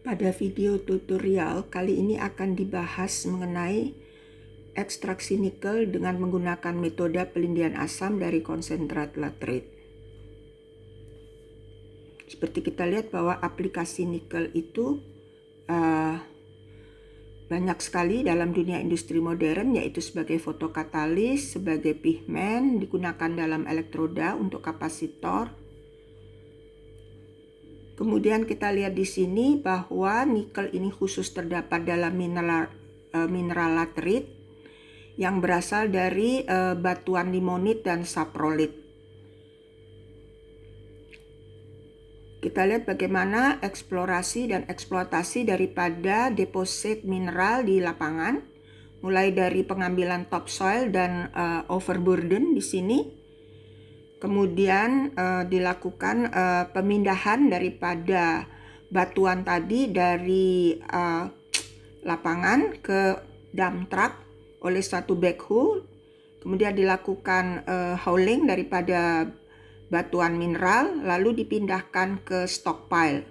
Pada video tutorial kali ini akan dibahas mengenai ekstraksi nikel dengan menggunakan metode pelindian asam dari konsentrat laterite. Seperti kita lihat bahwa aplikasi nikel itu banyak sekali dalam dunia industri modern, yaitu sebagai fotokatalis, sebagai pigmen, digunakan dalam elektroda untuk kapasitor. Kemudian kita lihat di sini bahwa nikel ini khusus terdapat dalam mineral laterite yang berasal dari batuan limonit dan saprolit. Kita lihat bagaimana eksplorasi dan eksploitasi daripada deposit mineral di lapangan, mulai dari pengambilan topsoil dan overburden di sini. Kemudian dilakukan pemindahan daripada batuan tadi dari lapangan ke dump truck oleh satu backhoe. Kemudian dilakukan hauling daripada batuan mineral, lalu dipindahkan ke stockpile,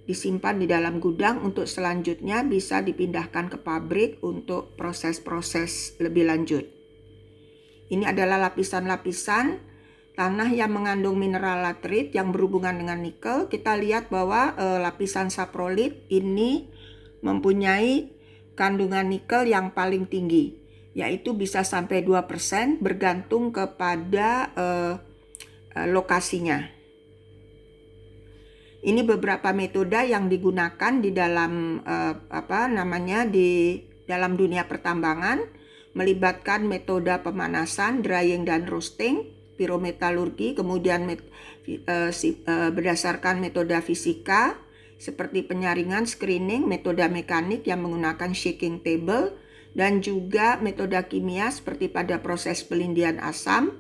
disimpan di dalam gudang untuk selanjutnya bisa dipindahkan ke pabrik untuk proses-proses lebih lanjut. Ini adalah lapisan-lapisan tanah yang mengandung mineral laterite yang berhubungan dengan nikel. Kita lihat bahwa lapisan saprolit ini mempunyai kandungan nikel yang paling tinggi, yaitu bisa sampai 2% bergantung kepada lokasinya. Ini beberapa metode yang digunakan di dalam di dalam dunia pertambangan, melibatkan metode pemanasan, drying dan roasting, pirometalurgi, kemudian berdasarkan metode fisika seperti penyaringan, screening, metode mekanik yang menggunakan shaking table, dan juga metode kimia seperti pada proses pelindian asam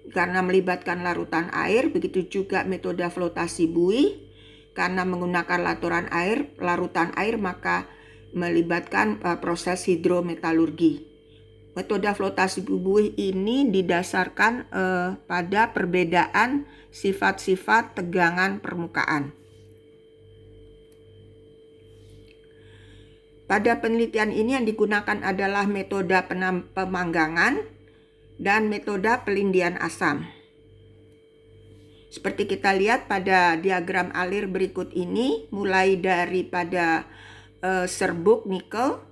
karena melibatkan larutan air, begitu juga metode flotasi buih karena menggunakan larutan air maka melibatkan proses hidrometalurgi. Metode flotasi buih ini didasarkan pada perbedaan sifat-sifat tegangan permukaan. Pada penelitian ini yang digunakan adalah metode pemanggangan dan metode pelindian asam. Seperti kita lihat pada diagram alir berikut ini, mulai daripada serbuk nikel,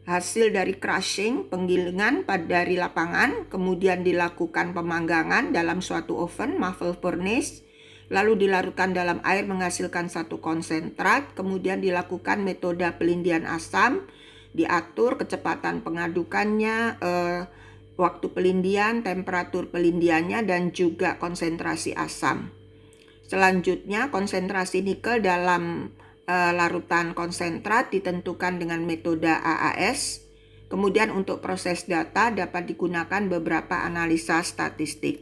hasil dari crushing, penggilingan dari lapangan, kemudian dilakukan pemanggangan dalam suatu oven, muffle furnace, lalu dilarutkan dalam air menghasilkan satu konsentrat, kemudian dilakukan metode pelindian asam, diatur kecepatan pengadukannya, waktu pelindian, temperatur pelindiannya, dan juga konsentrasi asam. Selanjutnya, konsentrasi nikel dalam larutan konsentrat ditentukan dengan metode AAS. Kemudian untuk proses data dapat digunakan beberapa analisa statistik.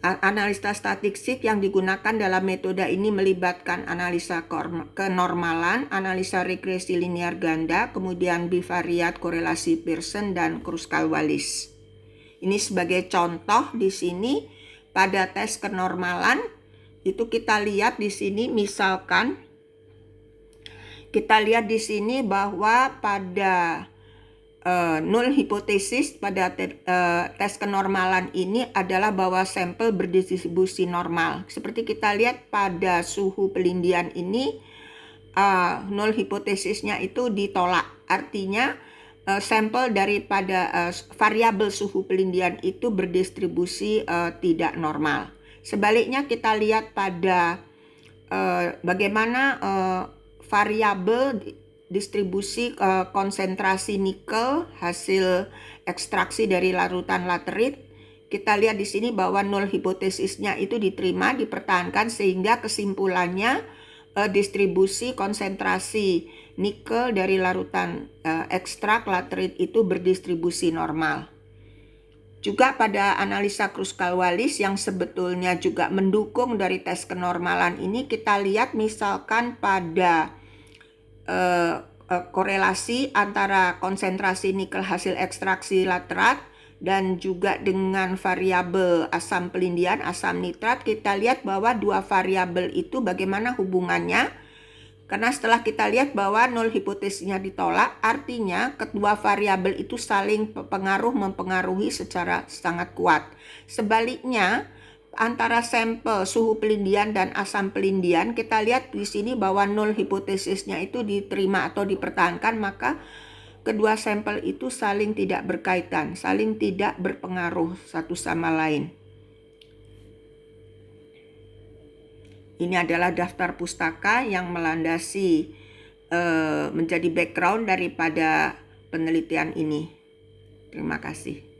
Analisa statistik yang digunakan dalam metode ini melibatkan analisa kenormalan, analisa regresi linear ganda, kemudian bivariat korelasi Pearson dan Kruskal-Wallis. Ini sebagai contoh di sini pada tes kenormalan. Itu kita lihat di sini, misalkan kita lihat di sini bahwa pada null hipotesis pada tes kenormalan ini adalah bahwa sampel berdistribusi normal. Seperti kita lihat pada suhu pelindian ini, null hipotesisnya itu ditolak. Artinya sampel daripada variabel suhu pelindian itu berdistribusi tidak normal. Sebaliknya kita lihat pada bagaimana variabel distribusi konsentrasi nikel hasil ekstraksi dari larutan laterite. Kita lihat di sini bahwa null hipotesisnya itu diterima, dipertahankan, sehingga kesimpulannya distribusi konsentrasi nikel dari larutan ekstrak laterite itu berdistribusi normal. Juga pada analisa Kruskal-Wallis yang sebetulnya juga mendukung dari tes kenormalan ini, kita lihat misalkan pada korelasi antara konsentrasi nikel hasil ekstraksi laterat dan juga dengan variabel asam pelindian, asam nitrat. Kita lihat bahwa dua variabel itu bagaimana hubungannya. Karena setelah kita lihat bahwa null hipotesisnya ditolak, artinya kedua variabel itu saling mempengaruhi secara sangat kuat. Sebaliknya, antara sampel suhu pelindian dan asam pelindian, kita lihat di sini bahwa null hipotesisnya itu diterima atau dipertahankan, maka kedua sampel itu saling tidak berkaitan, saling tidak berpengaruh satu sama lain. Ini adalah daftar pustaka yang melandasi menjadi background daripada penelitian ini. Terima kasih.